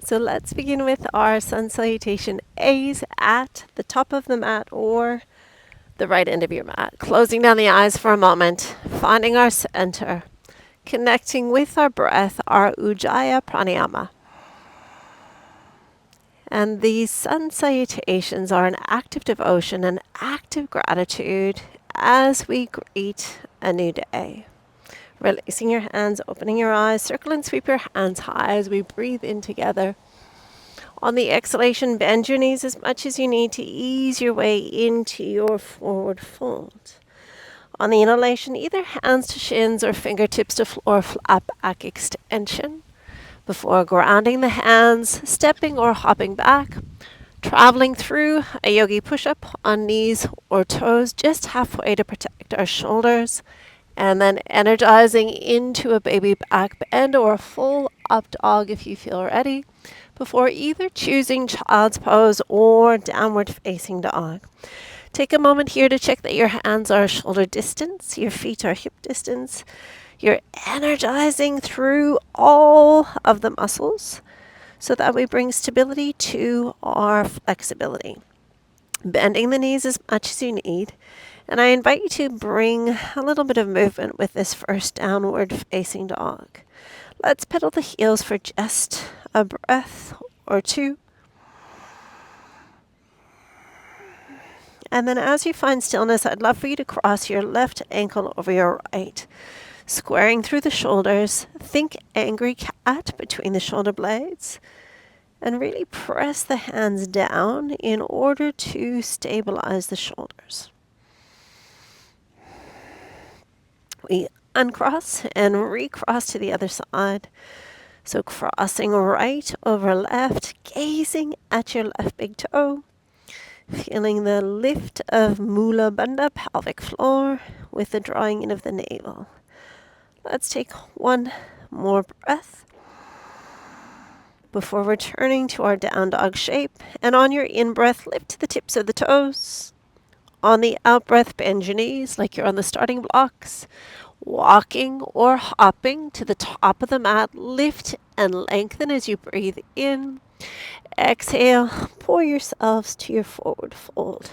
So let's begin with our sun salutation A's at the top of the mat or the right end of your mat. Closing down the eyes for a moment, finding our center, connecting with our breath, our Ujjayi pranayama. And these sun salutations are an act of devotion, an act of gratitude as we greet a new day. Releasing your hands, opening your eyes, circle and sweep your hands high as we breathe in together. On the exhalation, bend your knees as much as you need to ease your way into your forward fold. On the inhalation, either hands to shins or fingertips to floor, flat back extension. Before grounding the hands, stepping or hopping back, traveling through a yogi push-up on knees or toes, just halfway to protect our shoulders, and then energizing into a baby back bend or a full up dog if you feel ready, before either choosing child's pose or downward facing dog. Take a moment here to check that your hands are shoulder distance, your feet are hip distance. You're energizing through all of the muscles so that we bring stability to our flexibility. Bending the knees as much as you need. And I invite you to bring a little bit of movement with this first downward facing dog. Let's pedal the heels for just a breath or two. And then as you find stillness, I'd love for you to cross your left ankle over your right. Squaring through the shoulders, think angry cat between the shoulder blades, and really press the hands down in order to stabilize the shoulders. We uncross and recross to the other side. So crossing right over left, gazing at your left big toe, feeling the lift of Mula Bandha, pelvic floor, with the drawing in of the navel. Let's take one more breath before returning to our down dog shape. And on your in-breath, lift the tips of the toes. On the out-breath, bend your knees like you're on the starting blocks. Walking or hopping to the top of the mat, lift and lengthen as you breathe in. Exhale, pour yourselves to your forward fold.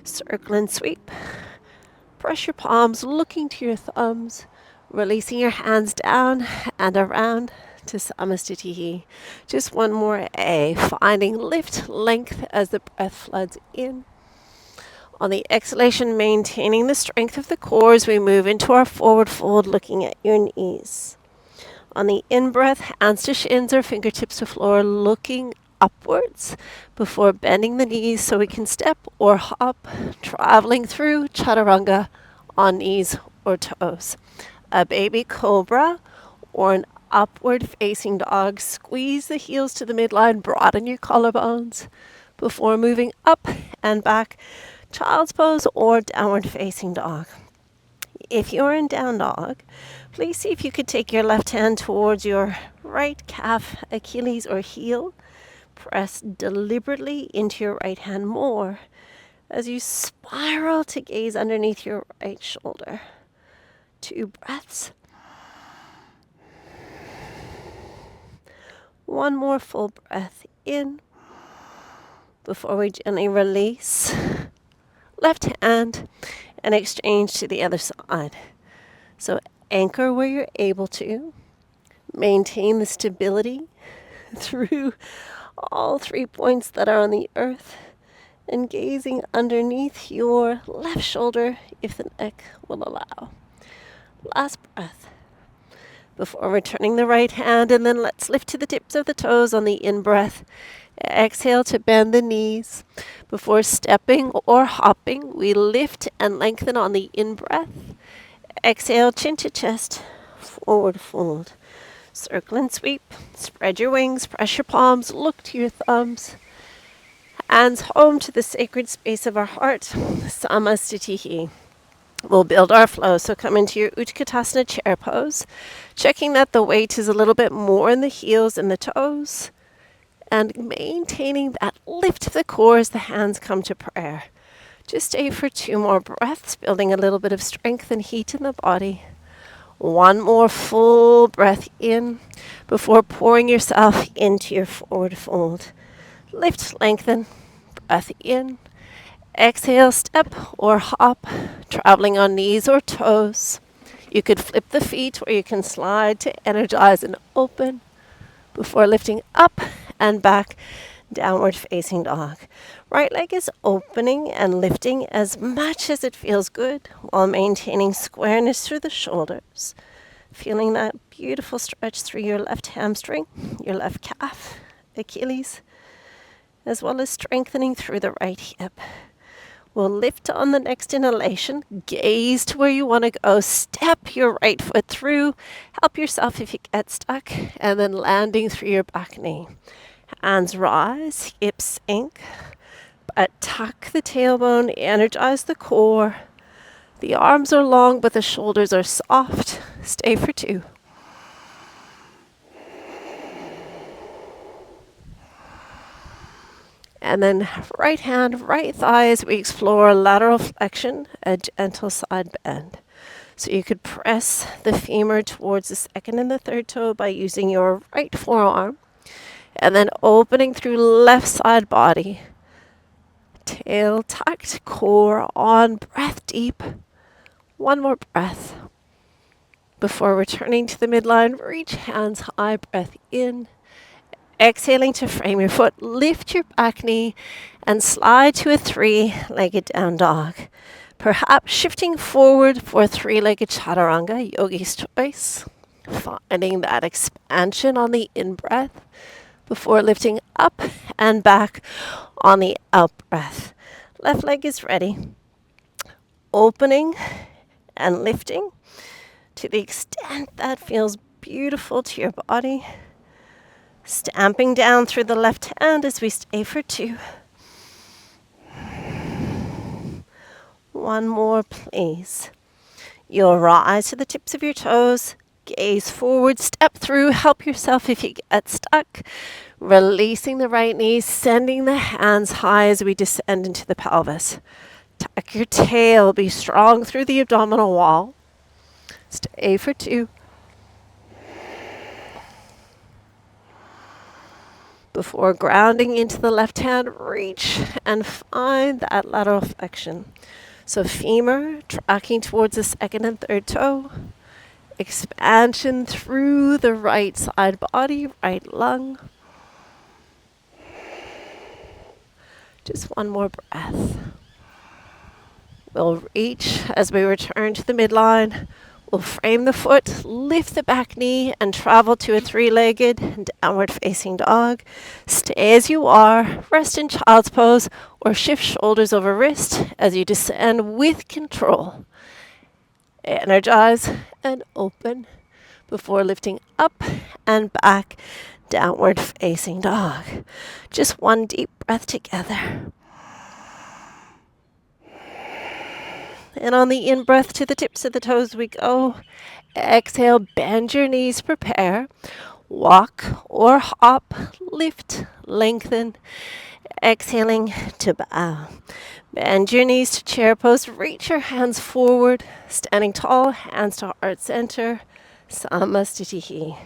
Circle and sweep. Press your palms, looking to your thumbs. Releasing your hands down and around to Samastitihi. Just one more A, finding lift, length as the breath floods in. On the exhalation, maintaining the strength of the core as we move into our forward fold, looking at your knees. On the in-breath, hands to shins or fingertips to floor, looking upwards before bending the knees so we can step or hop, traveling through chaturanga on knees or toes. A baby cobra or an upward facing dog. Squeeze the heels to the midline, broaden your collarbones before moving up and back. Child's pose or downward facing dog. If you're in down dog, please see if you could take your left hand towards your right calf, Achilles or heel. Press deliberately into your right hand more as you spiral to gaze underneath your right shoulder. 2 breaths. One more full breath in before we gently release. Left hand and exchange to the other side. So anchor where you're able to. Maintain the stability through all 3 points that are on the earth. And gazing underneath your left shoulder if the neck will allow. Last breath before returning the right hand, and then let's lift to the tips of the toes on the in-breath. Exhale to bend the knees. Before stepping or hopping, we lift and lengthen on the in-breath. Exhale, chin to chest, forward fold. Circle and sweep. Spread your wings, press your palms, look to your thumbs. Hands home to the sacred space of our heart. Samastitihi. We'll build our flow. So come into your Utkatasana chair pose, checking that the weight is a little bit more in the heels and the toes, and maintaining that lift of the core as the hands come to prayer. Just stay for 2 more breaths, building a little bit of strength and heat in the body. One more full breath in before pouring yourself into your forward fold. Lift, lengthen, breath in. Exhale, step or hop, traveling on knees or toes. You could flip the feet or you can slide to energize and open before lifting up and back, downward facing dog. Right leg is opening and lifting as much as it feels good while maintaining squareness through the shoulders. Feeling that beautiful stretch through your left hamstring, your left calf, Achilles, as well as strengthening through the right hip. We'll lift on the next inhalation, gaze to where you want to go, step your right foot through, help yourself if you get stuck, and then landing through your back knee. Hands rise, hips sink, but tuck the tailbone, energize the core. The arms are long, but the shoulders are soft. Stay for 2. And then right hand, right thigh as we explore lateral flexion, a gentle side bend. So you could press the femur towards the second and the third toe by using your right forearm. And then opening through left side body. Tail tucked, core on, breath deep. One more breath. Before returning to the midline, reach hands high, breath in. Exhaling to frame your foot, lift your back knee and slide to a 3-legged down dog. Perhaps shifting forward for a 3-legged chaturanga, Yogis choice. Finding that expansion on the in-breath before lifting up and back on the out-breath. Left leg is ready. Opening and lifting to the extent that feels beautiful to your body. Stamping down through the left hand as we stay for 2. One more, please. You'll rise to the tips of your toes, gaze forward, step through, help yourself if you get stuck. Releasing the right knee, sending the hands high as we descend into the pelvis. Tuck your tail, be strong through the abdominal wall. Stay for 2. Before grounding into the left hand, reach and find that lateral flexion. So femur tracking towards the second and third toe. Expansion through the right side body, right lung. Just one more breath. We'll reach as we return to the midline. We'll frame the foot, lift the back knee, and travel to a 3-legged downward facing dog. Stay as you are, rest in child's pose, or shift shoulders over wrist as you descend with control. Energize and open before lifting up and back, downward facing dog. Just one deep breath together. And on the in-breath to the tips of the toes we go. Exhale, bend your knees, prepare. Walk or hop, lift, lengthen. Exhaling to bow. Bend your knees to chair pose. Reach your hands forward. Standing tall, hands to heart center. Samastitihi.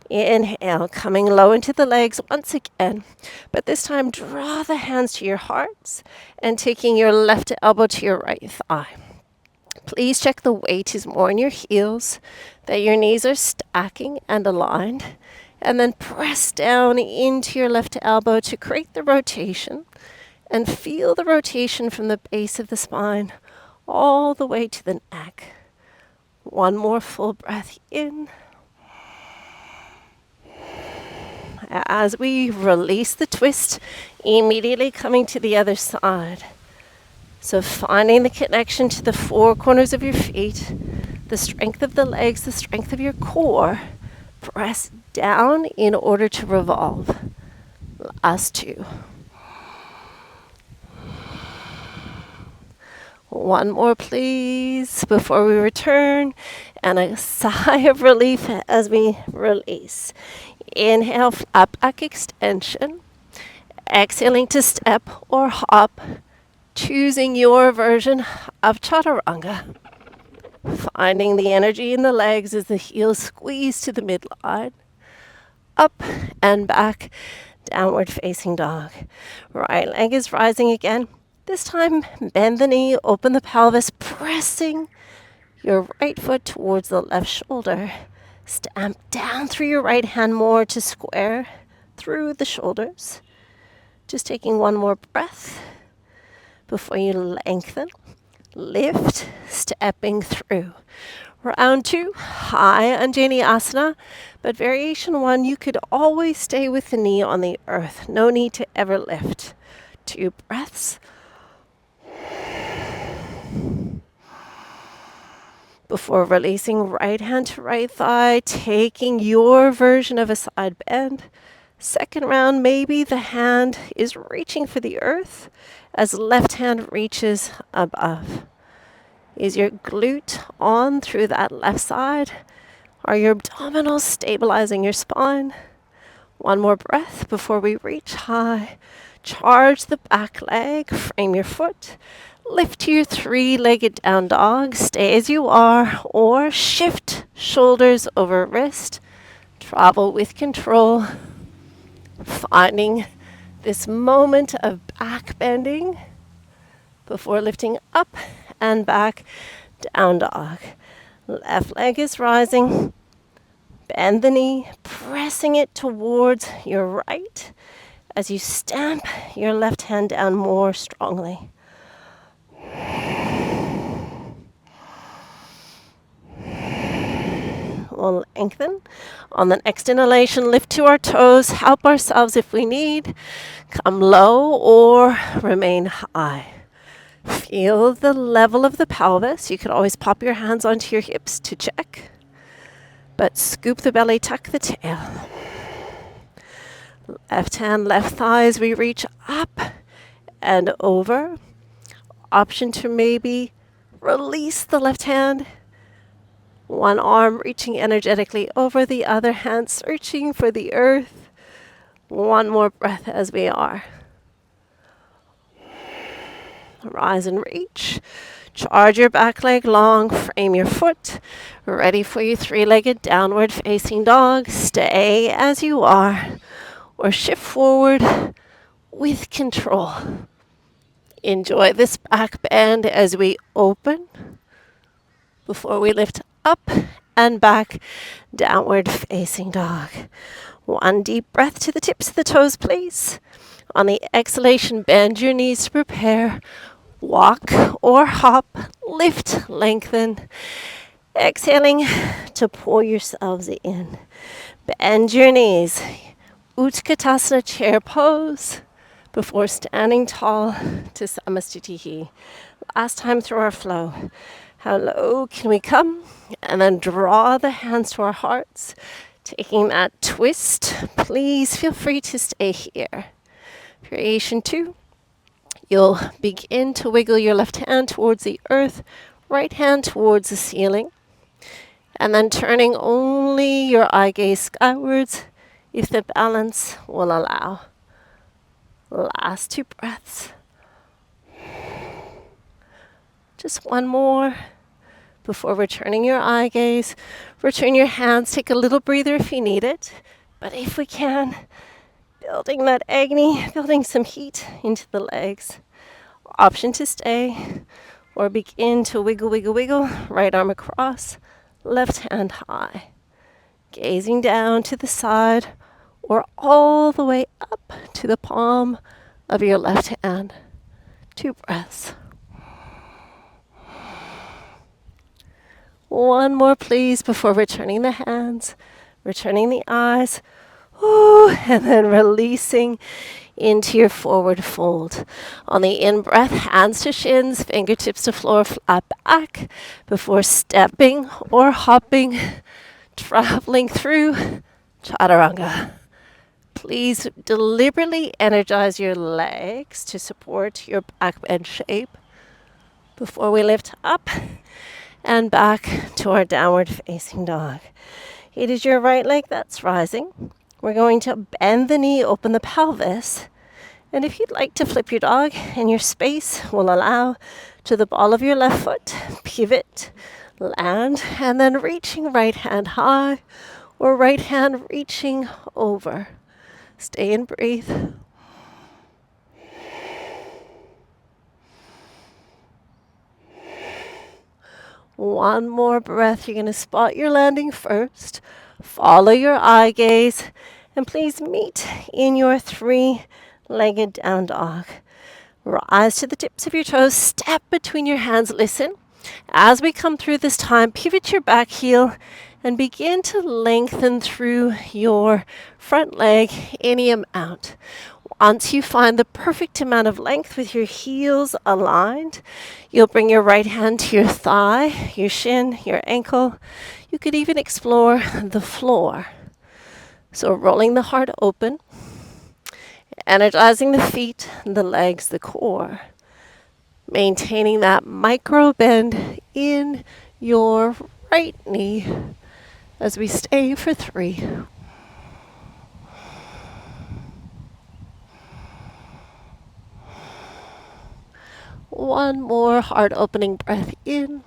Inhale, coming low into the legs once again. But this time, draw the hands to your hearts and taking your left elbow to your right thigh. Please check the weight is more in your heels, that your knees are stacking and aligned. And then press down into your left elbow to create the rotation. And feel the rotation from the base of the spine all the way to the neck. One more full breath in. As we release the twist, immediately coming to the other side. So finding the connection to the 4 corners of your feet, the strength of the legs, the strength of your core. Press down in order to revolve. Last 2. One more, please, before we return. And a sigh of relief as we release. Inhale, flat back extension. Exhaling to step or hop. Choosing your version of chaturanga. Finding the energy in the legs as the heels squeeze to the midline. Up and back, downward facing dog. Right leg is rising again. This time, bend the knee, open the pelvis, pressing your right foot towards the left shoulder. Stamp down through your right hand more to square through the shoulders. Just taking one more breath before you lengthen. Lift, stepping through. Round 2, high Anjani Asana, but variation 1, you could always stay with the knee on the earth. No need to ever lift. 2 breaths. Before releasing right hand to right thigh, taking your version of a side bend. Second round, maybe the hand is reaching for the earth as left hand reaches above. Is your glute on through that left side? Are your abdominals stabilizing your spine? One more breath before we reach high. Charge the back leg, frame your foot. Lift to your 3-legged down dog. Stay as you are or shift shoulders over wrist. Travel with control. Finding this moment of back bending before lifting up and back, down dog. Left leg is rising. Bend the knee, pressing it towards your right as you stamp your left hand down more strongly. We'll lengthen. On the next inhalation, lift to our toes, help ourselves if we need. Come low or remain high. Feel the level of the pelvis. You could always pop your hands onto your hips to check. But scoop the belly, tuck the tail. Left hand, left thigh as we reach up and over. Option to maybe release the left hand. One arm reaching energetically over, the other hand searching for the earth. One more breath as we are. Rise and reach. Charge your back leg long, frame your foot. Ready for your 3-legged downward facing dog. Stay as you are or shift forward with control. Enjoy this back bend as we open before we lift up and back, downward facing dog. One deep breath to the tips of the toes, please. On the exhalation, bend your knees to prepare. Walk or hop, lift, lengthen. Exhaling to pull yourselves in. Bend your knees. Utkatasana chair pose before standing tall to Samastitihi. Last time through our flow. How low can we come? And then draw the hands to our hearts. Taking that twist, please feel free to stay here. Variation 2. You'll begin to wiggle your left hand towards the earth, right hand towards the ceiling, and then turning only your eye gaze skywards if the balance will allow. Last 2 breaths. Just one more before returning your eye gaze. Return your hands, take a little breather if you need it, but if we can, building that agni, building some heat into the legs. Option to stay or begin to wiggle, wiggle, wiggle. Right arm across, left hand high. Gazing down to the side or all the way up to the palm of your left hand. 2 breaths. One more, please, before returning the hands, returning the eyes. Ooh, and then releasing into your forward fold. On the in-breath, hands to shins, fingertips to floor, flat back, before stepping or hopping, traveling through chaturanga. Please deliberately energize your legs to support your back bend shape before we lift up and back to our downward facing dog. It is your right leg that's rising. We're going to bend the knee, open the pelvis. And if you'd like to flip your dog and your space will allow, to the ball of your left foot, pivot, Land, and then reaching right hand high or right hand reaching over. Stay and breathe. One more breath. You're going to spot your landing first. Follow your eye gaze. And please meet in your three-legged down dog. Rise to the tips of your toes. Step between your hands. Listen. As we come through this time, pivot your back heel and begin to lengthen through your front leg any amount. Once you find the perfect amount of length with your heels aligned, you'll bring your right hand to your thigh, your shin, your ankle. You could even explore the floor. So rolling the heart open, energizing the feet, the legs, the core. Maintaining that micro bend in your right knee as we stay for 3. One more heart-opening breath in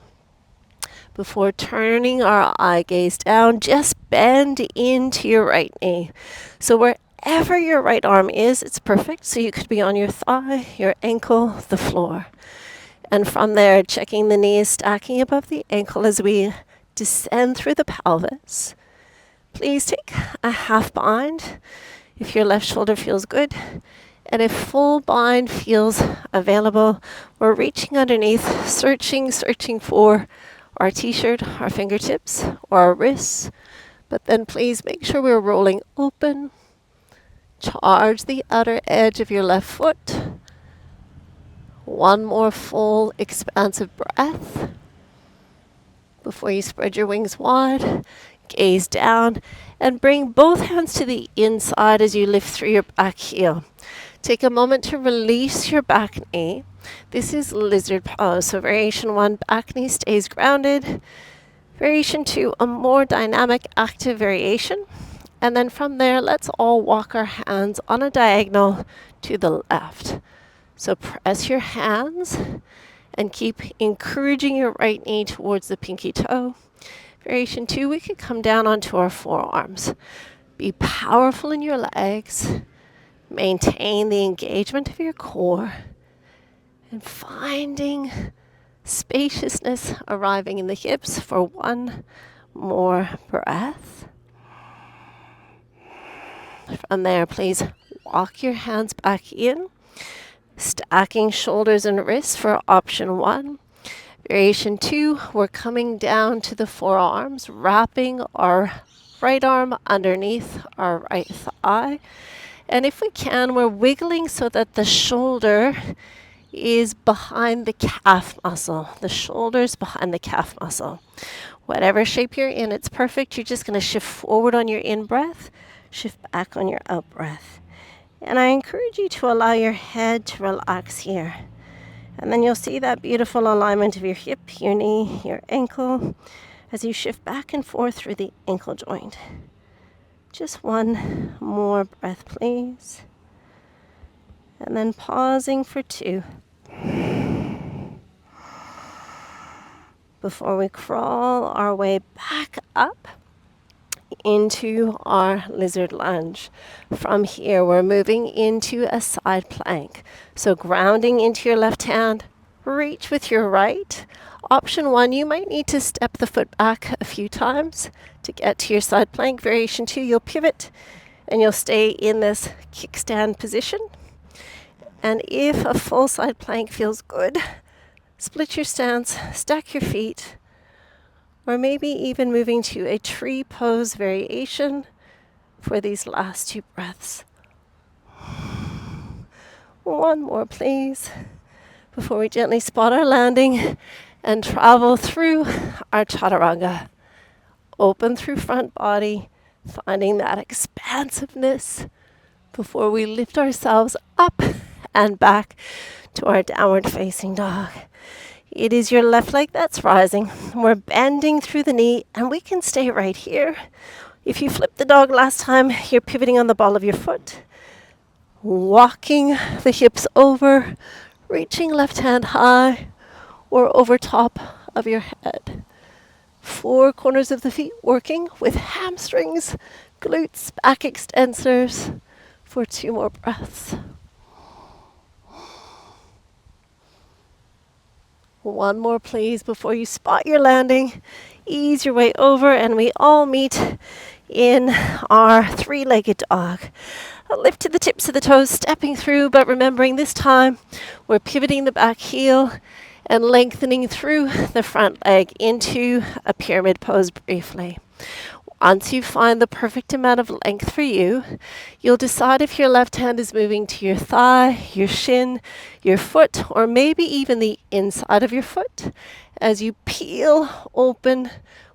before turning our eye gaze down. Just bend into your right knee. So wherever your right arm is, it's perfect. So you could be on your thigh, your ankle, the floor. And from there, checking the knees, stacking above the ankle as we descend through the pelvis. Please take a half bind if your left shoulder feels good. And if full bind feels available, we're reaching underneath, searching for our t-shirt, our fingertips, or our wrists. But then please make sure we're rolling open. Charge the outer edge of your left foot. One more full, expansive breath before you spread your wings wide. Gaze down and bring both hands to the inside as you lift through your back heel. Take a moment to release your back knee. This is lizard pose. So variation 1, back knee stays grounded. Variation 2, a more dynamic, active variation. And then from there, let's all walk our hands on a diagonal to the left. So press your hands and keep encouraging your right knee towards the pinky toe. Variation 2, we could come down onto our forearms. Be powerful in your legs. Maintain the engagement of your core. And finding spaciousness arriving in the hips for one more breath. From there, please walk your hands back in. Stacking shoulders and wrists for option 1. Variation 2, we're coming down to the forearms, wrapping our right arm underneath our right thigh. And if we can, we're wiggling so that the shoulder is behind the calf muscle. The shoulder's behind the calf muscle. Whatever shape you're in, it's perfect. You're just going to shift forward on your in-breath, shift back on your out-breath. And I encourage you to allow your head to relax here. And then you'll see that beautiful alignment of your hip, your knee, your ankle, as you shift back and forth through the ankle joint. Just one more breath, please. And then pausing for 2. Before we crawl our way back up into our lizard lunge. From here, we're moving into a side plank. So grounding into your left hand, reach with your right. Option 1, you might need to step the foot back a few times to get to your side plank. Variation 2, you'll pivot and you'll stay in this kickstand position. And if a full side plank feels good, split your stance, stack your feet, or maybe even moving to a tree pose variation for these last 2 breaths. One more, please, before we gently spot our landing and travel through our chaturanga. Open through front body, finding that expansiveness before we lift ourselves up and back to our downward facing dog. It is your left leg that's rising. We're bending through the knee, and we can stay right here. If you flipped the dog last time, you're pivoting on the ball of your foot, walking the hips over, reaching left hand high or over top of your head. Four corners of the feet working with hamstrings, glutes, back extensors for 2 more breaths. One more, please, before you spot your landing. Ease your way over, and we all meet in our 3-legged dog. A lift to the tips of the toes, stepping through, but remembering this time we're pivoting the back heel and lengthening through the front leg into a pyramid pose briefly. Once you find the perfect amount of length for you, you'll decide if your left hand is moving to your thigh, your shin, your foot, or maybe even the inside of your foot as you peel open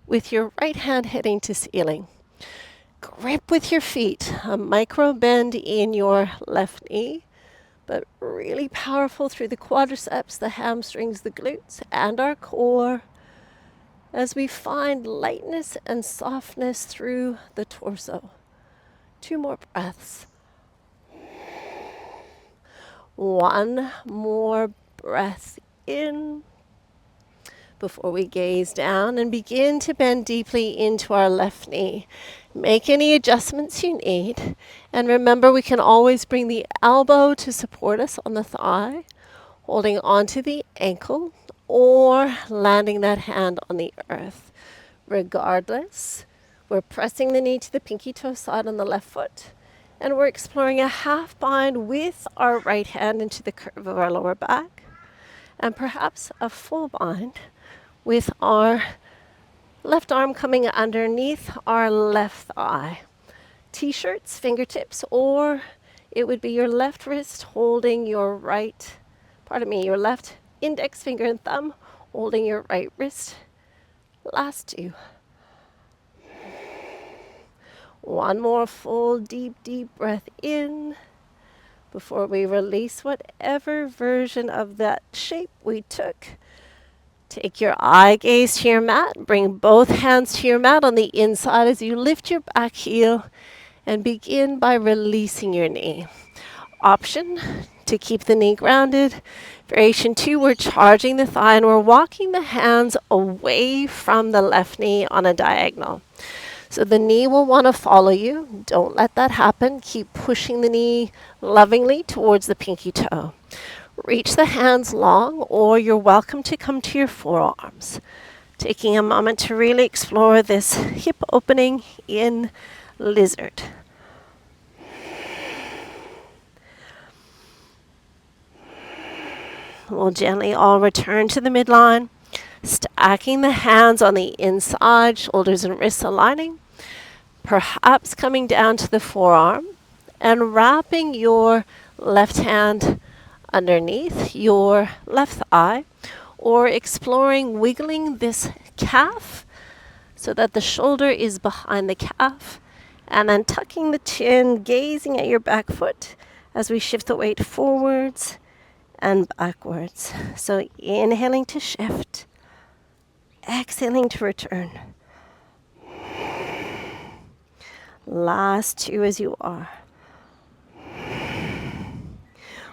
with your right hand heading to ceiling. Grip with your feet, a micro bend in your left knee, but really powerful through the quadriceps, the hamstrings, the glutes, and our core, as we find lightness and softness through the torso. 2 more breaths. One more breath in before we gaze down and begin to bend deeply into our left knee. Make any adjustments you need. And remember, we can always bring the elbow to support us on the thigh, holding onto the ankle, or landing that hand on the earth. Regardless, we're pressing the knee to the pinky toe side on the left foot, and we're exploring a half bind with our right hand into the curve of our lower back, and perhaps a full bind with our left arm coming underneath our left thigh. T-shirts, fingertips, or it would be your left wrist holding your your left index finger and thumb holding your right wrist. Last 2. One more full, deep breath in before we release whatever version of that shape we took. Take your eye gaze to your mat. Bring both hands to your mat on the inside as you lift your back heel and begin by releasing your knee. Option to keep the knee grounded. Variation 2, we're charging the thigh and we're walking the hands away from the left knee on a diagonal. So the knee will want to follow you. Don't let that happen. Keep pushing the knee lovingly towards the pinky toe. Reach the hands long, or you're welcome to come to your forearms. Taking a moment to really explore this hip opening in lizard. We'll gently all return to the midline, stacking the hands on the inside, shoulders and wrists aligning, perhaps coming down to the forearm, and wrapping your left hand underneath your left thigh, or exploring wiggling this calf so that the shoulder is behind the calf, and then tucking the chin, gazing at your back foot as we shift the weight forwards and backwards. So inhaling to shift, exhaling to return. Last 2 as you are.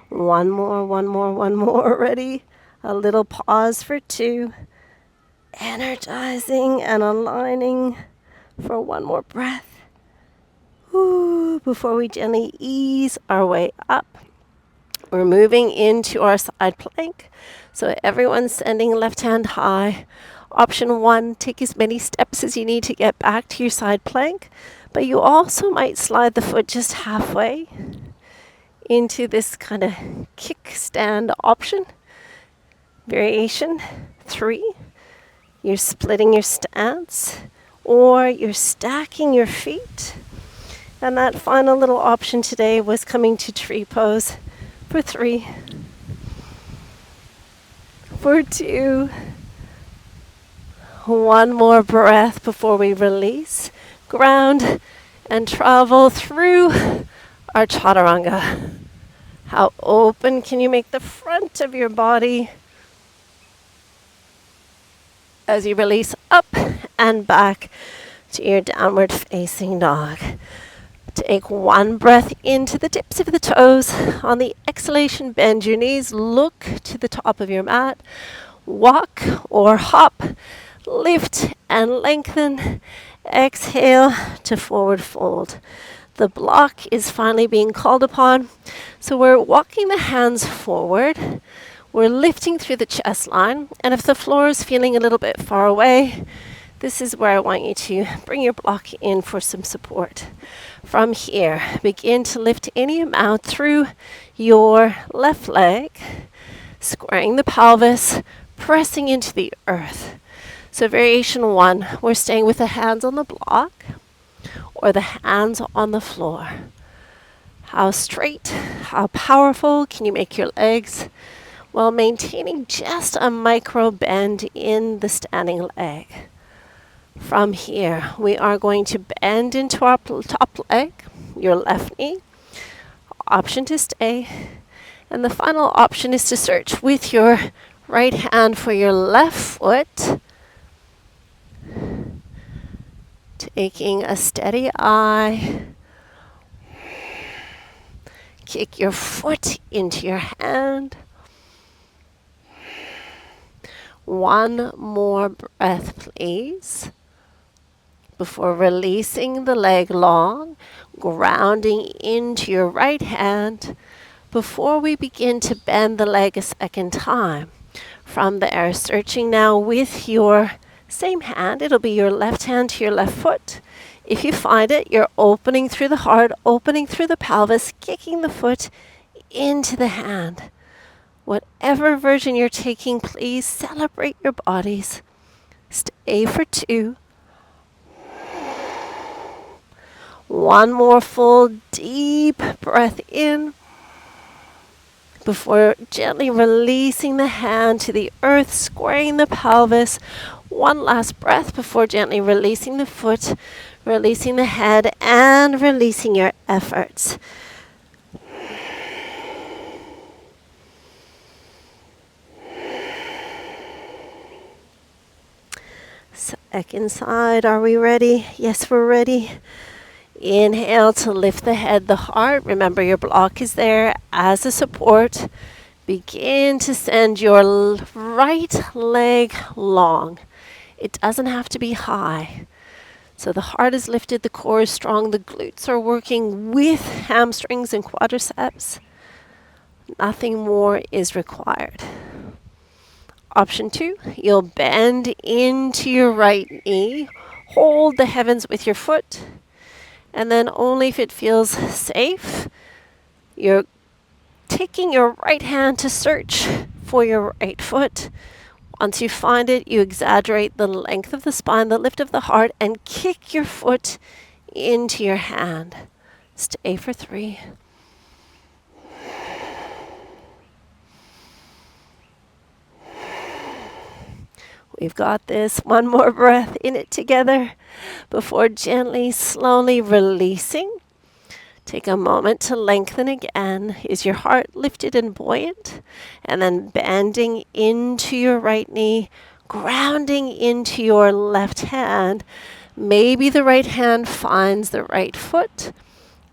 One more. Ready? A little pause for 2. Energizing and aligning for 1 more breath. Before we gently ease our way up. We're moving into our side plank. So everyone's sending left hand high. Option 1, take as many steps as you need to get back to your side plank. But you also might slide the foot just halfway into this kind of kickstand option. Variation 3, you're splitting your stance, or you're stacking your feet. And that final little option today was coming to tree pose for 3, for 2. 1 more breath before we release, ground, and travel through our chaturanga. How open can you make the front of your body as you release up and back to your downward facing dog. Take 1 breath into the tips of the toes. On the exhalation, bend your knees, look to the top of your mat. Walk or hop Lift and lengthen. Exhale to forward fold. The block is finally being called upon. So we're walking the hands forward. We're lifting through the chest line. And if the floor is feeling a little bit far away, this is where I want you to bring your block in for some support. From here, begin to lift any amount through your left leg, squaring the pelvis, pressing into the earth. So variation 1, we're staying with the hands on the block or the hands on the floor. How straight, how powerful can you make your legs while maintaining just a micro bend in the standing leg? From here, we are going to bend into our top leg, your left knee. Option to stay. And the final option is to search with your right hand for your left foot. Taking a steady eye. Kick your foot into your hand. One more breath, please. Before releasing the leg long, grounding into your right hand, before we begin to bend the leg a second time. From there, searching now with your same hand, it'll be your left hand to your left foot. If you find it, you're opening through the heart, opening through the pelvis, kicking the foot into the hand. Whatever version you're taking, please celebrate your bodies. Stay for 2. One more full deep breath in before gently releasing the hand to the earth, squaring the pelvis. One last breath before gently releasing the foot, releasing the head, and releasing your efforts. Second side, are we ready? Yes, we're ready. Inhale to lift the head, the heart. Remember, your block is there as a support. Begin to send your right leg long. It doesn't have to be high. So the heart is lifted, the core is strong, the glutes are working with hamstrings and quadriceps. Nothing more is required. Option 2, you'll bend into your right knee. Hold the heavens with your foot. And then only if it feels safe, you're taking your right hand to search for your right foot. Once you find it, you exaggerate the length of the spine, the lift of the heart, and kick your foot into your hand. Stay for 3. We've got this. One more breath in it together before gently, slowly releasing. Take a moment to lengthen again. Is your heart lifted and buoyant? And then bending into your right knee, grounding into your left hand. Maybe the right hand finds the right foot.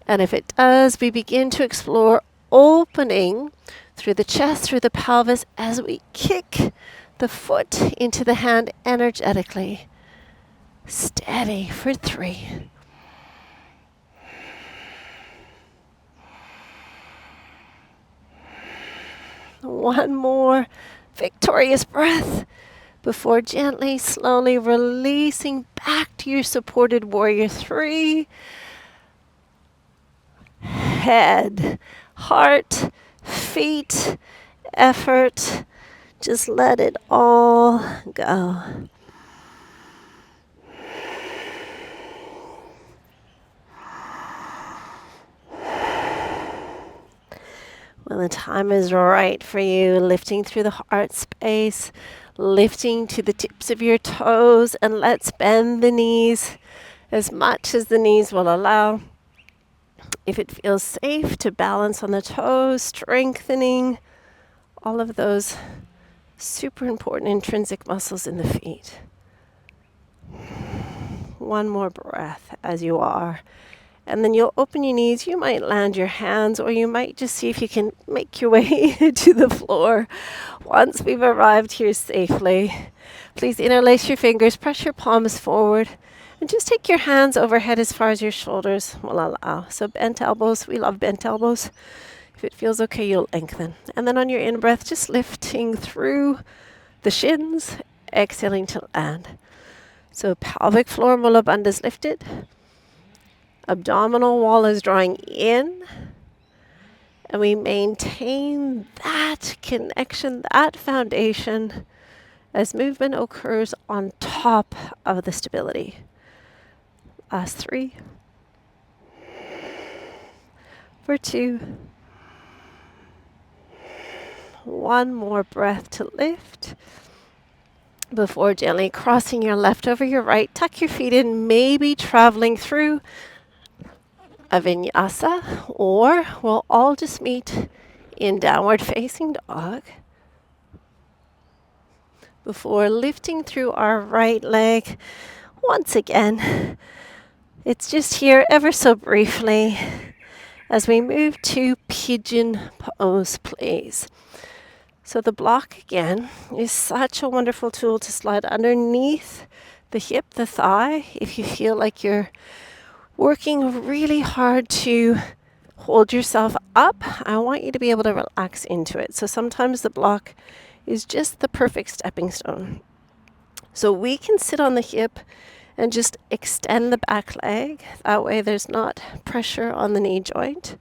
And if it does, we begin to explore opening through the chest, through the pelvis as we kick the foot into the hand energetically. Steady for 3. One more victorious breath before gently, slowly releasing back to your supported warrior 3. Head, heart, feet, effort. Just let it all go. When the time is right for you, lifting through the heart space, lifting to the tips of your toes, and let's bend the knees as much as the knees will allow. If it feels safe to balance on the toes, strengthening all of those super important intrinsic muscles in the feet. One more breath as you are. And then you'll open your knees. You might land your hands, or you might just see if you can make your way to the floor. Once we've arrived here safely, please interlace your fingers, press your palms forward, and just take your hands overhead as far as your shoulders will allow. So bent elbows, we love bent elbows. If it feels okay, you'll lengthen. And then on your in-breath, just lifting through the shins, exhaling to land. So pelvic floor, mula bandha is lifted. Abdominal wall is drawing in. And we maintain that connection, that foundation, as movement occurs on top of the stability. Last 3. For 2. 1 more breath to lift. Before gently crossing your left over your right, tuck your feet in, maybe traveling through a vinyasa, or we'll all just meet in downward facing dog. Before lifting through our right leg, once again, it's just here ever so briefly as we move to pigeon pose, please. So the block again is such a wonderful tool to slide underneath the hip, the thigh. If you feel like you're working really hard to hold yourself up, I want you to be able to relax into it. So sometimes the block is just the perfect stepping stone. So we can sit on the hip and just extend the back leg. That way there's not pressure on the knee joint.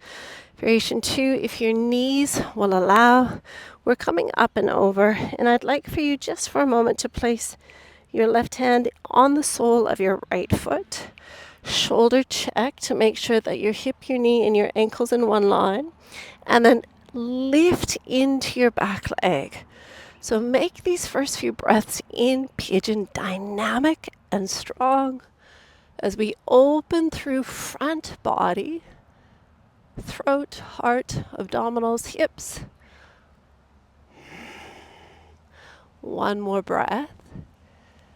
Variation 2, if your knees will allow, we're coming up and over, and I'd like for you just for a moment to place your left hand on the sole of your right foot. Shoulder check to make sure that your hip, your knee, and your ankle's in one line. And then lift into your back leg. So make these first few breaths in pigeon dynamic and strong as we open through front body, throat, heart, abdominals, hips. 1 more breath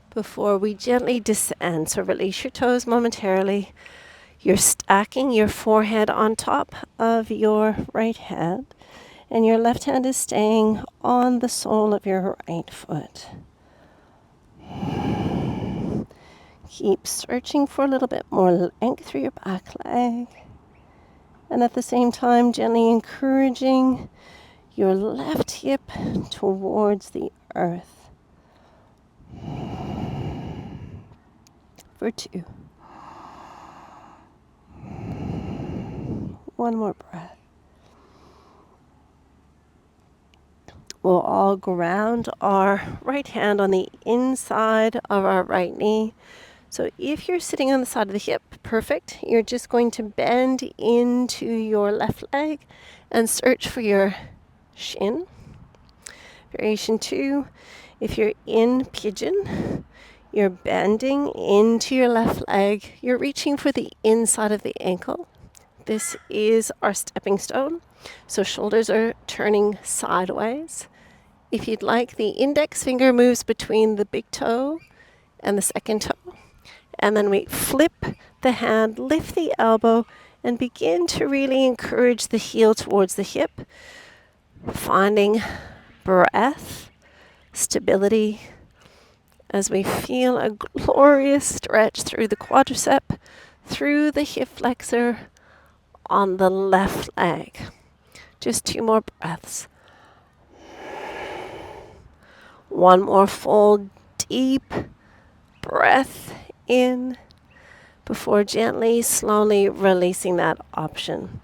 before we gently descend. So release your toes momentarily. You're stacking your forehead on top of your right hand, and your left hand is staying on the sole of your right foot. Keep searching for a little bit more length through your back leg. And at the same time, gently encouraging your left hip towards the earth. For 2. 1 more breath. We'll all ground our right hand on the inside of our right knee. So if you're sitting on the side of the hip, perfect. You're just going to bend into your left leg and search for your shin. Variation 2, if you're in pigeon, you're bending into your left leg. You're reaching for the inside of the ankle. This is our stepping stone. So shoulders are turning sideways. If you'd like, the index finger moves between the big toe and the second toe. And then we flip the hand, lift the elbow, and begin to really encourage the heel towards the hip, finding breath, stability, as we feel a glorious stretch through the quadricep, through the hip flexor on the left leg. Just 2 more breaths. 1 more full, deep breath in before gently, slowly releasing that option.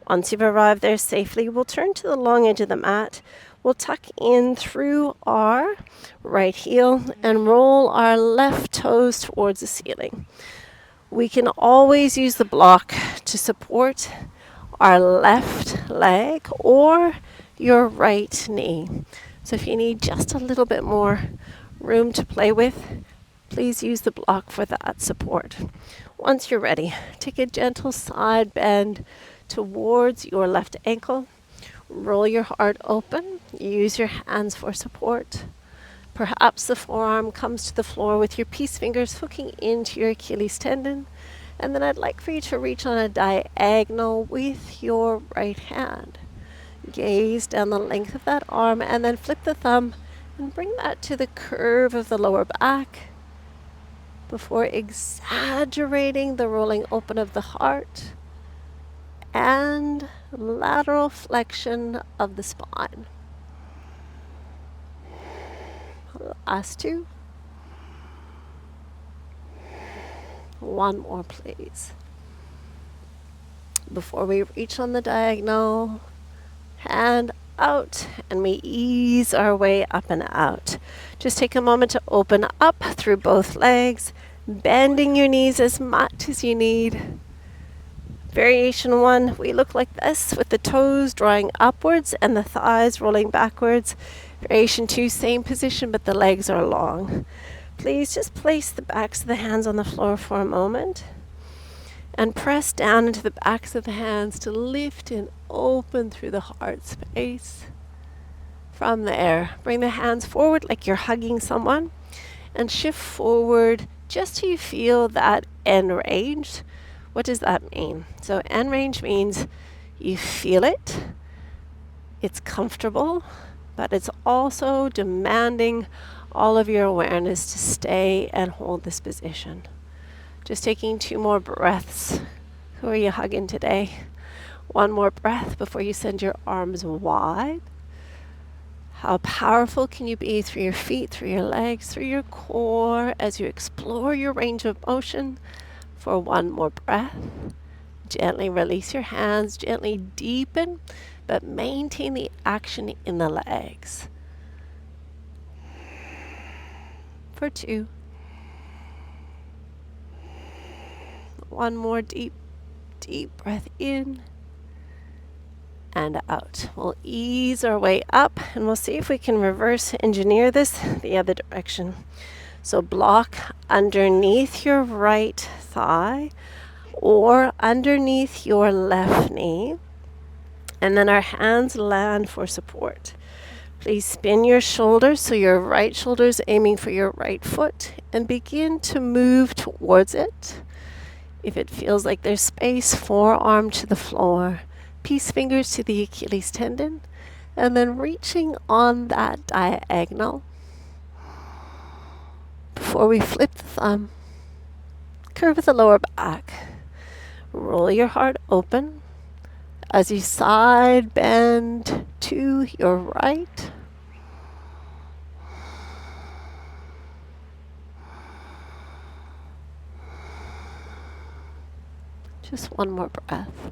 Once you've arrived there safely, we'll turn to the long edge of the mat. We'll tuck in through our right heel and roll our left toes towards the ceiling. We can always use the block to support our left leg or your right knee. So if you need just a little bit more room to play with, please use the block for that support. Once you're ready, take a gentle side bend towards your left ankle. Roll your heart open. Use your hands for support. Perhaps the forearm comes to the floor with your peace fingers hooking into your Achilles tendon. And then I'd like for you to reach on a diagonal with your right hand. Gaze down the length of that arm and then flip the thumb and bring that to the curve of the lower back before exaggerating the rolling open of the heart and lateral flexion of the spine. Last two. One more, please. Before we reach on the diagonal, hand out, and we ease our way up and out. Just take a moment to open up through both legs, bending your knees as much as you need. Variation 1, we look like this with the toes drawing upwards and the thighs rolling backwards. Variation 2, same position, but the legs are long. Please just place the backs of the hands on the floor for a moment and press down into the backs of the hands to lift and open through the heart space. From there, bring the hands forward like you're hugging someone and shift forward just till you feel that end range. What does that mean? So end range means you feel it, it's comfortable, but it's also demanding all of your awareness to stay and hold this position. Just taking 2 more breaths. Who are you hugging today? 1 more breath before you send your arms wide. How powerful can you be through your feet, through your legs, through your core as you explore your range of motion for 1 more breath. Gently release your hands, gently deepen, but maintain the action in the legs. For 2. 1 more deep breath in and out. We'll ease our way up and we'll see if we can reverse engineer this the other direction. So block underneath your right thigh or underneath your left knee, and then our hands land for support. Please spin your shoulders so your right shoulder is aiming for your right foot and begin to move towards it. If it feels like there's space, forearm to the floor, peace fingers to the Achilles tendon, and then reaching on that diagonal. Before we flip the thumb, curve the lower back. Roll your heart open as you side bend to your right. Just 1 more breath.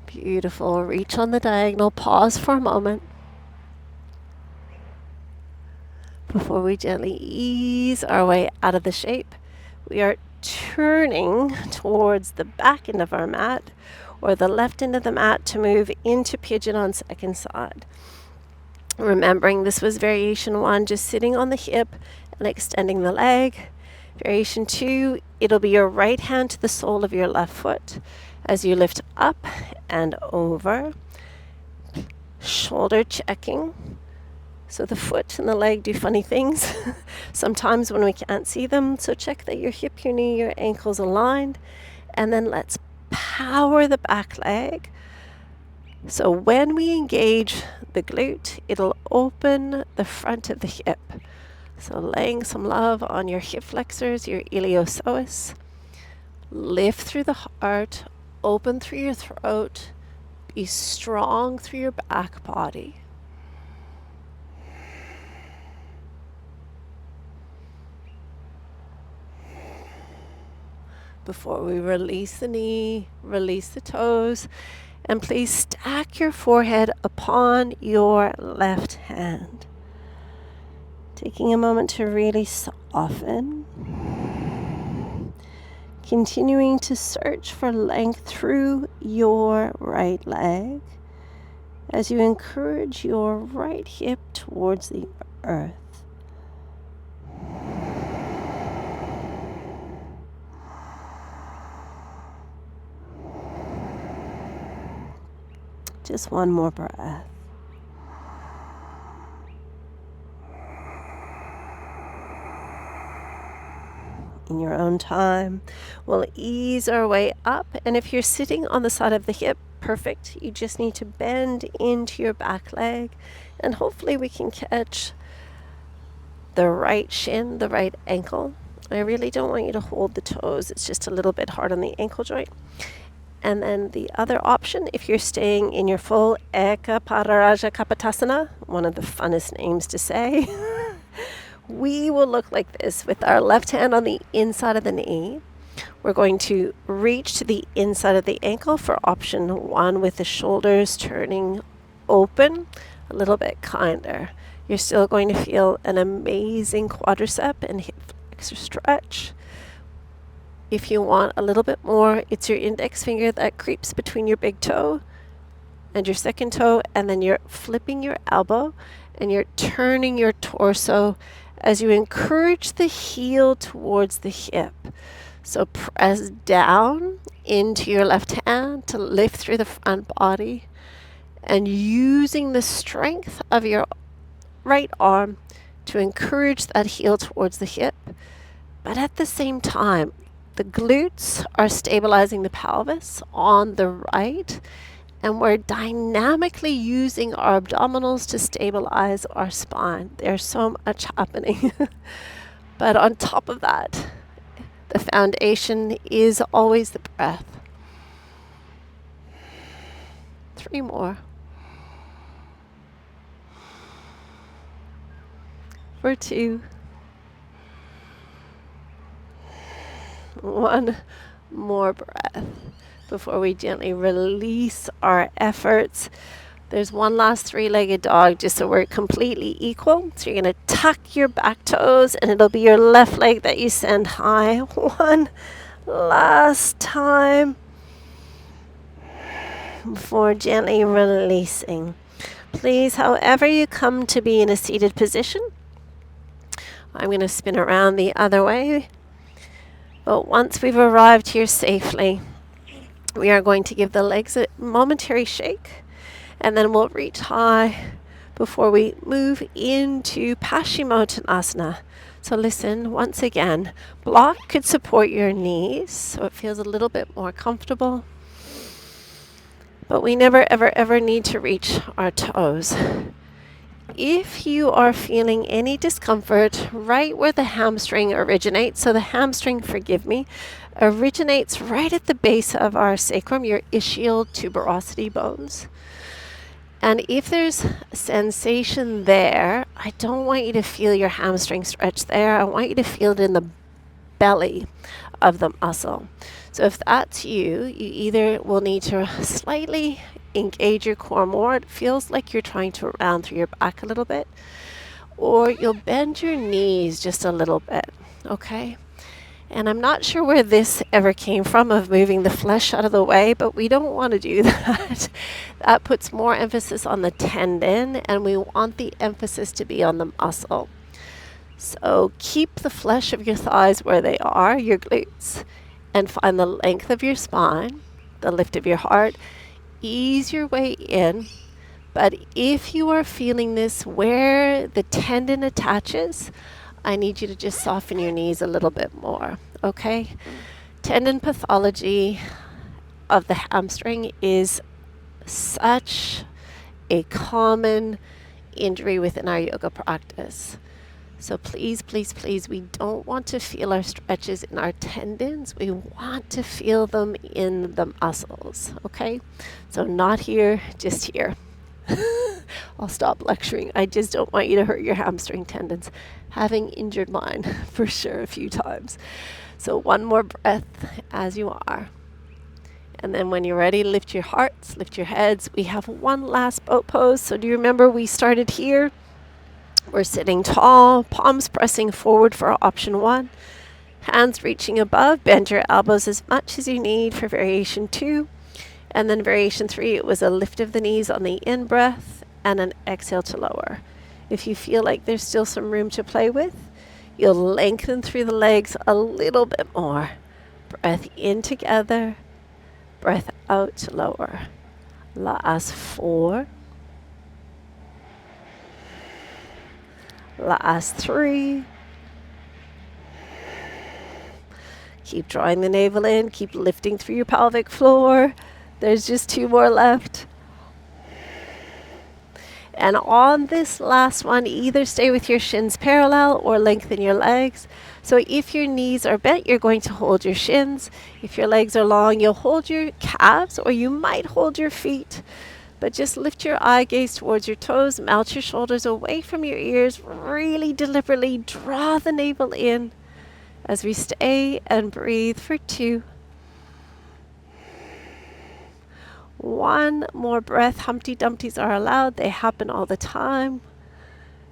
Beautiful. Reach on the diagonal. Pause for a moment before we gently ease our way out of the shape. We are turning towards the back end of our mat or the left end of the mat to move into pigeon on second side. Remembering this was variation 1, just sitting on the hip and extending the leg. Variation 2, it'll be your right hand to the sole of your left foot as you lift up and over, shoulder checking. So the foot and the leg do funny things sometimes when we can't see them. So check that your hip, your knee, your ankles aligned, and then let's power the back leg. So when we engage the glute, it'll open the front of the hip. So laying some love on your hip flexors, your iliopsoas. Lift through the heart, open through your throat, be strong through your back body. Before we release the knee, release the toes, and please stack your forehead upon your left hand. Taking a moment to really soften. Continuing to search for length through your right leg as you encourage your right hip towards the earth. Just 1 more breath. in your own time. We'll ease our way up, and if you're sitting on the side of the hip, perfect. You just need to bend into your back leg, and hopefully we can catch the right shin, the right ankle. I really don't want you to hold the toes. It's just a little bit hard on the ankle joint. And then the other option, if you're staying in your full Eka Pararaja Kapotasana, one of the funnest names to say, we will look like this with our left hand on the inside of the knee. We're going to reach to the inside of the ankle for option 1 with the shoulders turning open, a little bit kinder. You're still going to feel an amazing quadricep and hip flexor stretch. If you want a little bit more, it's your index finger that creeps between your big toe and your second toe, and then you're flipping your elbow and you're turning your torso as you encourage the heel towards the hip. So press down into your left hand to lift through the front body, and using the strength of your right arm to encourage that heel towards the hip. But at the same time, the glutes are stabilizing the pelvis on the right, and we're dynamically using our abdominals to stabilize our spine. There's so much happening. But on top of that, the foundation is always the breath. 3 more. For 2. 1 more breath before we gently release our efforts. There's one last 3-legged dog, just so we're completely equal. So you're going to tuck your back toes, and it'll be your left leg that you send high. 1 last time before gently releasing. Please, however you come to be in a seated position, I'm going to spin around the other way. But once we've arrived here safely, we are going to give the legs a momentary shake, and then we'll reach high before we move into Paschimottanasana. So listen, once again, block could support your knees so it feels a little bit more comfortable. But we never, ever, ever need to reach our toes. If you are feeling any discomfort right where the hamstring originates, so the hamstring, forgive me, originates right at the base of our sacrum, your ischial tuberosity bones. And if there's sensation there, I don't want you to feel your hamstring stretch there. I want you to feel it in the belly of the muscle. So if that's you, you either will need to slightly engage your core more. It feels like you're trying to round through your back a little bit, or you'll bend your knees just a little bit, okay? And I'm not sure where this ever came from of moving the flesh out of the way, but we don't want to do that. That puts more emphasis on the tendon, and we want the emphasis to be on the muscle. So keep the flesh of your thighs where they are, your glutes, and find the length of your spine, the lift of your heart. Ease your way in, but if you are feeling this where the tendon attaches, I need you to just soften your knees a little bit more, okay? Tendon pathology of the hamstring is such a common injury within our yoga practice. So please, please, please, we don't want to feel our stretches in our tendons. We want to feel them in the muscles, okay? So not here, just here. I'll stop lecturing. I just don't want you to hurt your hamstring tendons. Having injured mine for sure a few times. So 1 more breath as you are. And then when you're ready, lift your hearts, lift your heads. We have 1 last boat pose. So do you remember we started here? We're sitting tall, palms pressing forward for option 1. Hands reaching above, bend your elbows as much as you need for variation 2. And then variation 3, it was a lift of the knees on the in-breath and an exhale to lower. If you feel like there's still some room to play with, you'll lengthen through the legs a little bit more. Breath in together, breath out to lower. Last 4. Last 3. Keep drawing the navel in. Keep lifting through your pelvic floor. There's just 2 more left. And on this last one, either stay with your shins parallel or lengthen your legs. So if your knees are bent, you're going to hold your shins. If your legs are long, you'll hold your calves, or you might hold your feet. But just lift your eye gaze towards your toes, melt your shoulders away from your ears, really deliberately draw the navel in as we stay and breathe for 2. 1 more breath. Humpty Dumptys are allowed. They happen all the time.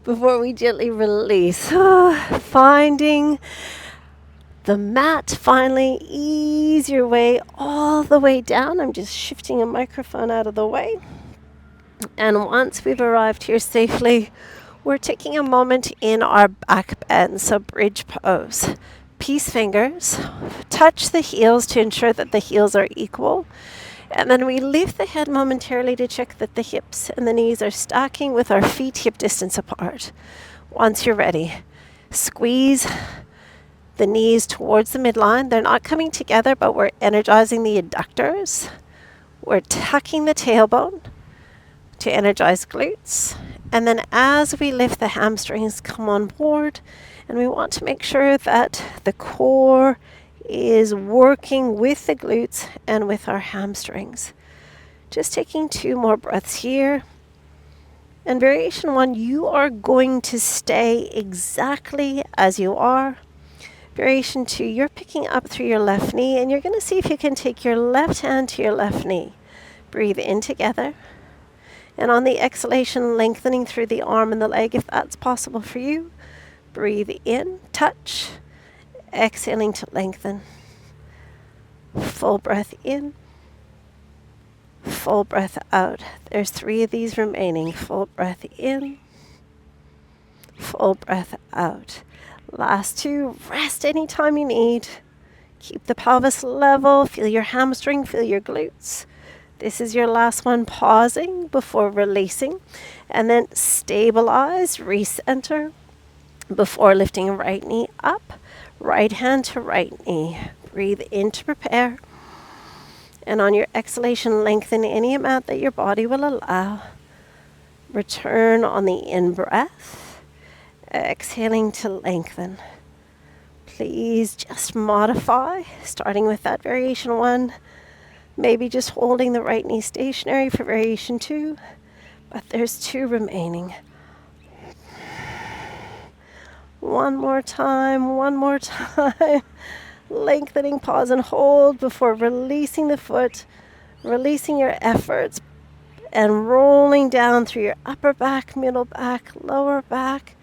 Before we gently release. Finding the mat. Finally, ease your way all the way down. I'm just shifting a microphone out of the way. And once we've arrived here safely, we're taking a moment in our back bend, so bridge pose. Peace fingers. Touch the heels to ensure that the heels are equal. And then we lift the head momentarily to check that the hips and the knees are stacking with our feet hip distance apart. Once you're ready, squeeze the knees towards the midline. They're not coming together, but we're energizing the adductors. We're tucking the tailbone to energize glutes. And then as we lift, the hamstrings come on board. And we want to make sure that the core is working with the glutes and with our hamstrings. Just taking 2 more breaths here. And variation 1, you are going to stay exactly as you are. Variation 2, you're picking up through your left knee, and you're going to see if you can take your left hand to your left knee. Breathe in together. And on the exhalation, lengthening through the arm and the leg if that's possible for you. Breathe in, touch. Exhaling to lengthen. Full breath in. Full breath out. There's 3 of these remaining. Full breath in. Full breath out. Last 2. Rest anytime you need. Keep the pelvis level. Feel your hamstring. Feel your glutes. This is your last one. Pausing before releasing. And then stabilize. Recenter before lifting right knee up. Right hand to right knee. Breathe in to prepare. And on your exhalation, lengthen any amount that your body will allow. Return on the in-breath. Exhaling to lengthen. Please just modify, starting with that variation 1. Maybe just holding the right knee stationary for variation 2. But there's 2 remaining. One more time. Lengthening, pause and hold before releasing the foot, releasing your efforts, and rolling down through your upper back, middle back, lower back,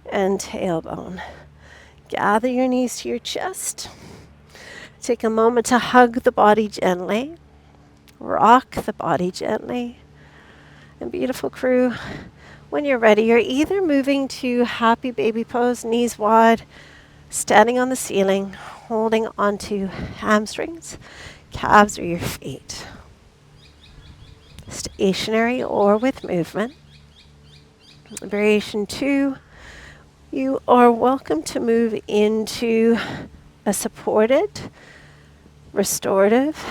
and tailbone. Gather your knees to your chest. Take a moment to hug the body gently. Rock the body gently. And beautiful crew, when you're ready, you're either moving to happy baby pose, knees wide, standing on the ceiling, holding onto hamstrings, calves, or your feet. Stationary or with movement. Variation 2, you are welcome to move into a supported, restorative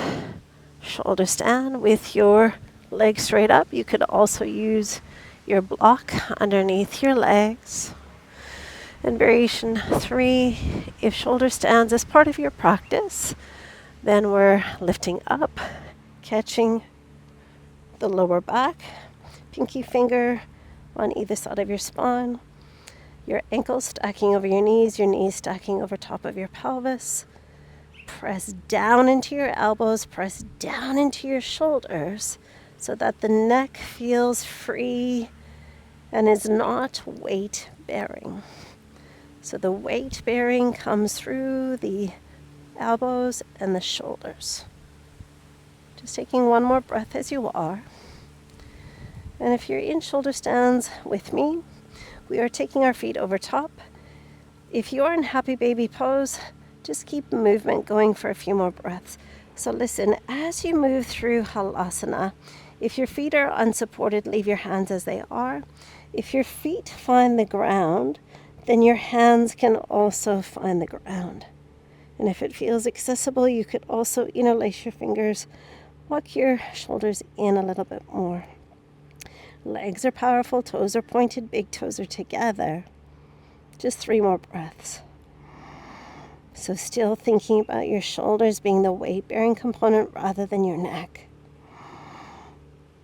shoulder stand with your legs straight up. You could also use your block underneath your legs. And variation 3, if shoulder stands as part of your practice, then we're lifting up, catching the lower back, pinky finger on either side of your spine, your ankles stacking over your knees stacking over top of your pelvis. Press down into your elbows, press down into your shoulders so that the neck feels free and is not weight bearing. So the weight bearing comes through the elbows and the shoulders. Just taking one more breath as you are. And if you're in shoulder stands with me, we are taking our feet over top. If you're in happy baby pose, just keep movement going for a few more breaths. So listen, as you move through Halasana, if your feet are unsupported, leave your hands as they are. If your feet find the ground, then your hands can also find the ground. And if it feels accessible, you could also interlace your fingers, walk your shoulders in a little bit more. Legs are powerful, toes are pointed, big toes are together. Just 3 more breaths. So still thinking about your shoulders being the weight-bearing component rather than your neck.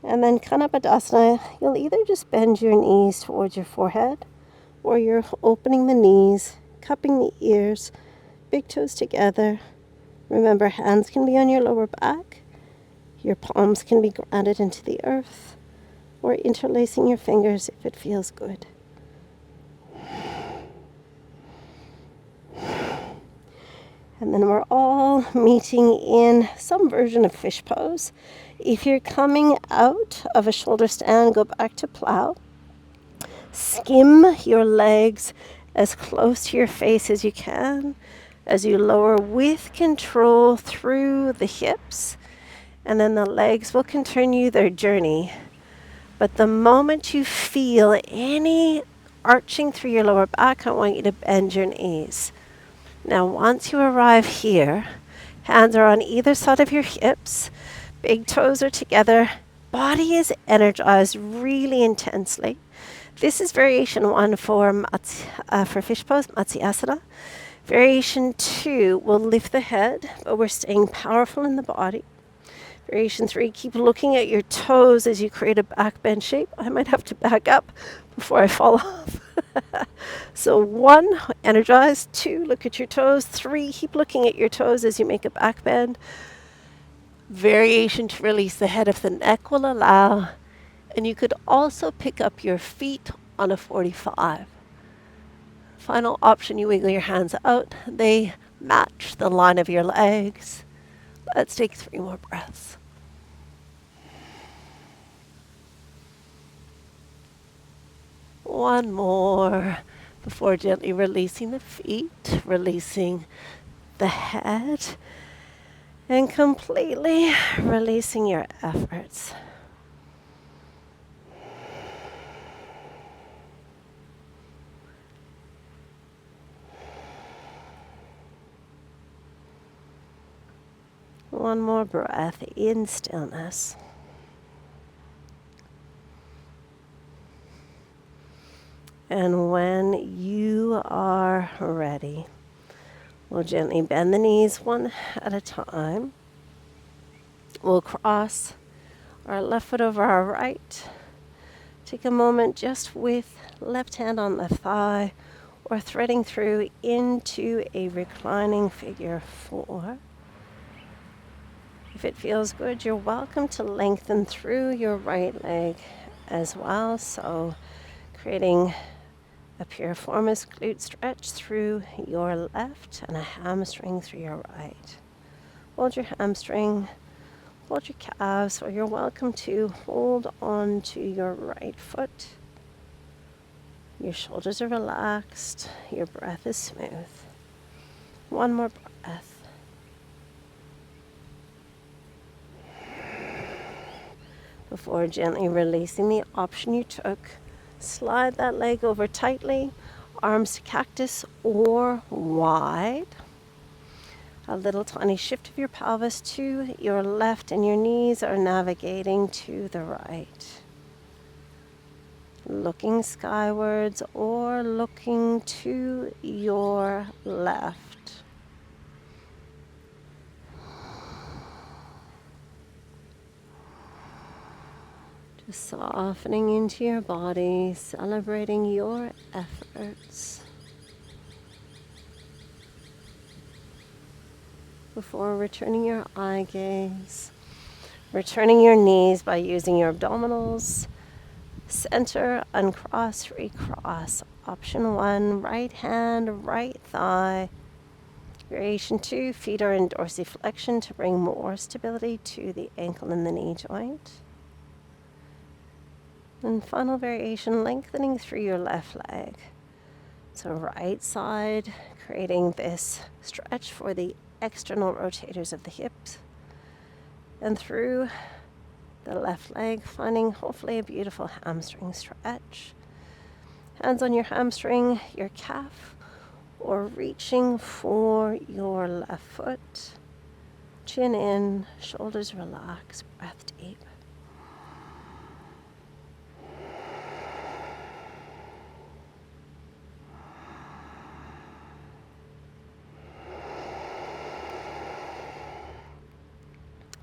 And then Kanapodasana, you'll either just bend your knees towards your forehead, or you're opening the knees, cupping the ears, big toes together. Remember, hands can be on your lower back. Your palms can be grounded into the earth, or interlacing your fingers if it feels good. And then we're all meeting in some version of fish pose. If you're coming out of a shoulder stand, go back to plow. Skim your legs as close to your face as you can as you lower with control through the hips. And then the legs will continue their journey. But the moment you feel any arching through your lower back, I want you to bend your knees. Now, once you arrive here, hands are on either side of your hips, big toes are together, body is energized really intensely. This is variation 1 for fish pose, Matsyasana. Variation 2 will lift the head, but we're staying powerful in the body. Variation 3, keep looking at your toes as you create a back bend shape. I might have to back up before I fall off. So 1, energize. 2, look at your toes. 3, keep looking at your toes as you make a back bend. Variation to release the head if the neck will allow. And you could also pick up your feet on a 45. Final option, you wiggle your hands out. They match the line of your legs. Let's take 3 more breaths. One more before gently releasing the feet, releasing the head, and completely releasing your efforts. One more breath in stillness. And when you are ready, we'll gently bend the knees one at a time. We'll cross our left foot over our right. Take a moment just with left hand on the thigh or threading through into a reclining figure 4. If it feels good, you're welcome to lengthen through your right leg as well. So creating a piriformis glute stretch through your left and a hamstring through your right. Hold your hamstring, hold your calves, or you're welcome to hold on to your right foot. Your shoulders are relaxed, your breath is smooth. One more breath. Before gently releasing the option you took, slide that leg over tightly, arms to cactus or wide. A little tiny shift of your pelvis to your left and your knees are navigating to the right. Looking skywards or looking to your left. Just softening into your body, celebrating your efforts. Before returning your eye gaze, returning your knees by using your abdominals, center, uncross, recross. Option 1, right hand, right thigh. Variation 2, feet are in dorsiflexion to bring more stability to the ankle and the knee joint. And final variation, lengthening through your left leg. So right side, creating this stretch for the external rotators of the hips. And through the left leg, finding hopefully a beautiful hamstring stretch. Hands on your hamstring, your calf, or reaching for your left foot. Chin in, shoulders relax, breath deep.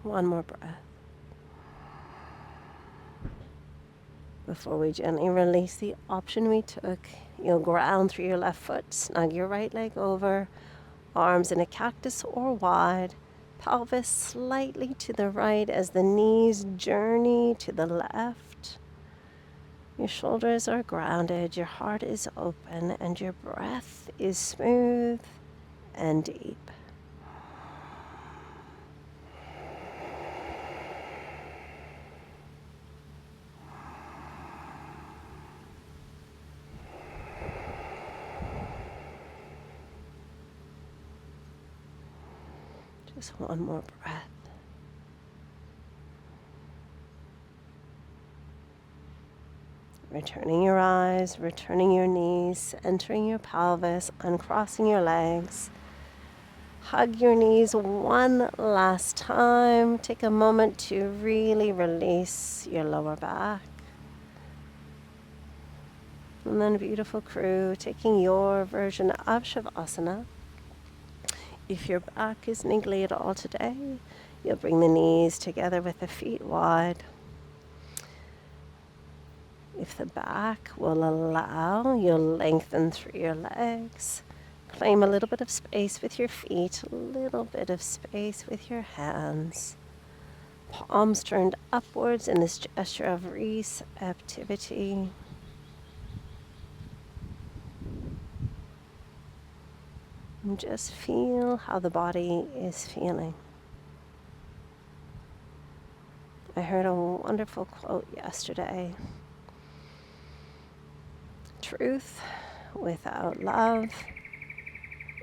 One more breath. Before we gently release the option we took, you'll ground through your left foot, snug your right leg over, arms in a cactus or wide, pelvis slightly to the right as the knees journey to the left. Your shoulders are grounded, your heart is open, and your breath is smooth and deep. Just one more breath. Returning your eyes, returning your knees, entering your pelvis, uncrossing your legs. Hug your knees one last time. Take a moment to really release your lower back. And then beautiful crew, taking your version of Savasana. If your back is niggly at all today, you'll bring the knees together with the feet wide. If the back will allow, you'll lengthen through your legs. Claim a little bit of space with your feet, a little bit of space with your hands. Palms turned upwards in this gesture of receptivity. And just feel how the body is feeling. I heard a wonderful quote yesterday. Truth without love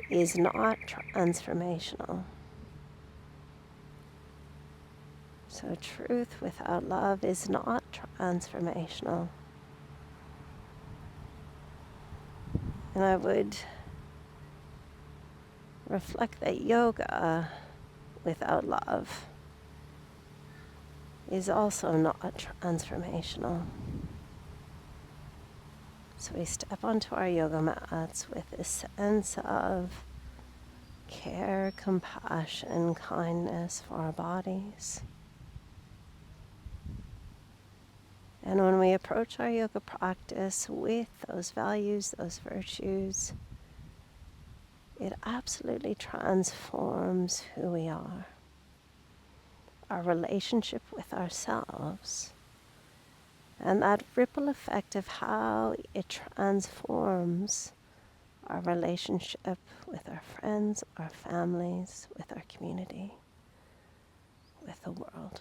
is not transformational. So truth without love is not transformational. And I would reflect that yoga without love is also not transformational. So we step onto our yoga mats with a sense of care, compassion, kindness for our bodies. And when we approach our yoga practice with those values, those virtues, it absolutely transforms who we are, our relationship with ourselves, and that ripple effect of how it transforms our relationship with our friends, our families, with our community, with the world.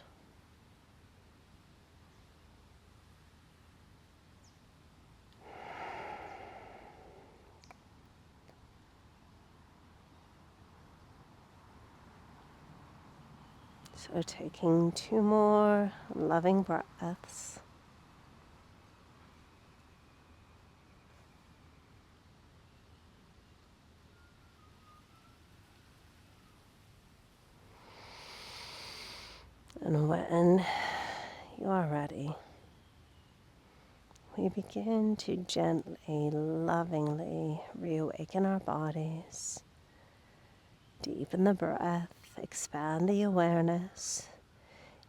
So taking 2 more loving breaths. And when you are ready, we begin to gently, lovingly reawaken our bodies, deepen the breath, expand the awareness,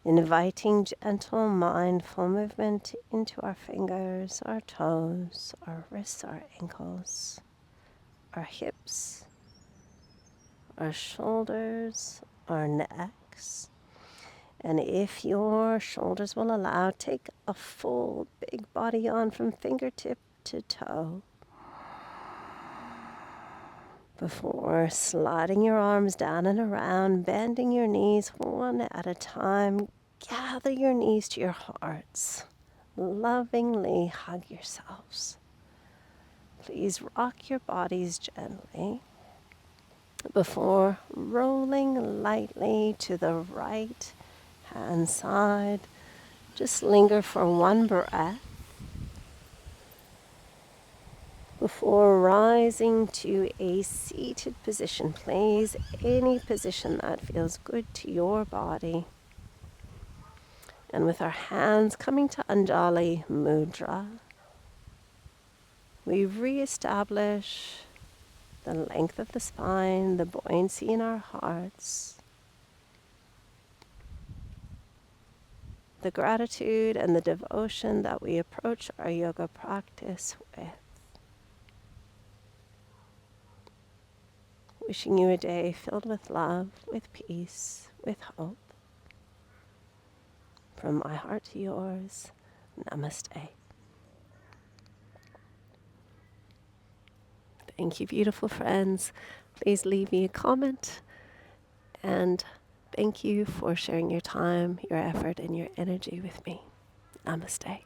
inviting gentle, mindful movement into our fingers, our toes, our wrists, our ankles, our hips, our shoulders, our necks. And if your shoulders will allow, take a full big body on from fingertip to toe before sliding your arms down and around, bending your knees one at a time. Gather your knees to your hearts. Lovingly hug yourselves. Please rock your bodies gently before rolling lightly to the right hand side. Just linger for one breath before rising to a seated position. Please, any position that feels good to your body. And with our hands coming to Anjali Mudra, we reestablish the length of the spine, the buoyancy in our hearts, the gratitude and the devotion that we approach our yoga practice with. Wishing you a day filled with love, with peace, with hope. From my heart to yours, namaste. Thank you, beautiful friends. Please leave me a comment. And thank you for sharing your time, your effort, and your energy with me. Namaste.